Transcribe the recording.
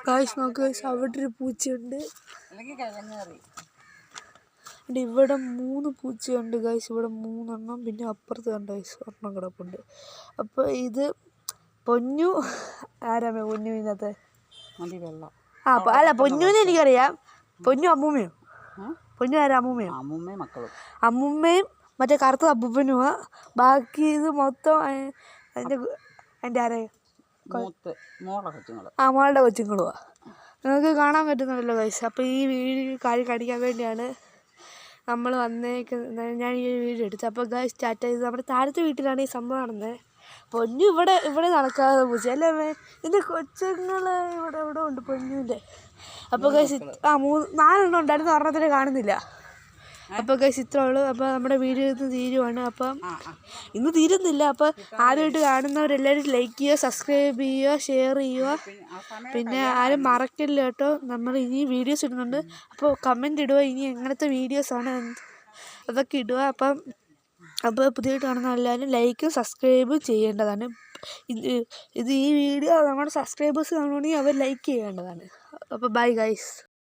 Guys നോക്ക് guys, അവിടെ ഒരു പൂച്ചയുണ്ട്. ഇവിടെ 3 പൂച്ചയുണ്ട് ഗായ്സ്. ഇവിടെ 3 പിന്നെ അപ്പുറത്ത് കണ്ട ഗായ്സ് ഒരെണ്ണം കിടപ്പുണ്ട്. അപ്പോൾ ഇത് പൊന്നു ആരാമേ പൊന്നു ഇതിനകത്ത്? അല്ല പൊന്നുവിനെ എനിക്കറിയാം. പൊന്നു അമ്മൂമ്മയോ? പൊന്നു ആരാ? അമ്മൂമ്മയോ? അമ്മൂമ്മയും മറ്റേ കറുത്ത അപ്പൂപ്പനുമാ. ബാക്കി ഇത് മൊത്തം അതിൻ്റെ ആരെ മോളുടെ കൊച്ചുങ്ങളുമാ. നിങ്ങൾക്ക് കാണാൻ പറ്റുന്നുണ്ടല്ലോ ഗൈസ്. അപ്പോൾ ഈ വീഡിയോ കാര്യം കാണിക്കാൻ വേണ്ടിയാണ് നമ്മൾ വന്നേക്കുന്നത്. ഞാൻ ഈ വീഡിയോ എടുത്തത്. അപ്പോൾ ഗൈസ് സ്റ്റാർട്ട് ചെയ്ത് നമ്മുടെ താഴത്തെ വീട്ടിലാണ് ഈ സംഭവം നടന്നത്. പൊന്നു ഇവിടെ നടക്കാതെ പൂച്ച അല്ലേ അമ്മേ? ഇതിൻ്റെ കൊച്ചുങ്ങൾ ഇവിടെ ഉണ്ട് പൊന്നുവിൻ്റെ. അപ്പോൾ ഗൈസ് 4 ഉണ്ടായിരുന്നു, ഒരെണ്ണത്തിനെ കാണുന്നില്ല. അപ്പോൾ ഗൈസ് ഇത്രേ ഉള്ളൂ. അപ്പോൾ നമ്മുടെ വീഡിയോ ഇന്ന് തീരുവാണ്. അപ്പം ഇന്ന് തീരുന്നില്ല. അപ്പോൾ ആദ്യമായിട്ട് കാണുന്നവരെല്ലാവരും ലൈക്ക് ചെയ്യുക, സബ്സ്ക്രൈബ് ചെയ്യുക, ഷെയർ ചെയ്യുക. പിന്നെ ആരും മറക്കില്ല കേട്ടോ. നമ്മൾ ഇനി വീഡിയോസ് ഇടുന്നുണ്ട്. അപ്പോൾ കമൻറ്റ് ഇടുക, ഇനി എങ്ങനത്തെ വീഡിയോസാണ് അതൊക്കെ ഇടുക. അപ്പോൾ പുതിയതായിട്ട് കാണുന്ന എല്ലാവരും ലൈക്കും സബ്സ്ക്രൈബും ചെയ്യേണ്ടതാണ്. ഈ വീഡിയോ നമ്മുടെ സബ്സ്ക്രൈബേഴ്സ് കാണുകയാണെങ്കിൽ അവർ ലൈക്ക് ചെയ്യേണ്ടതാണ്. അപ്പോൾ ബൈ ഗൈസ്.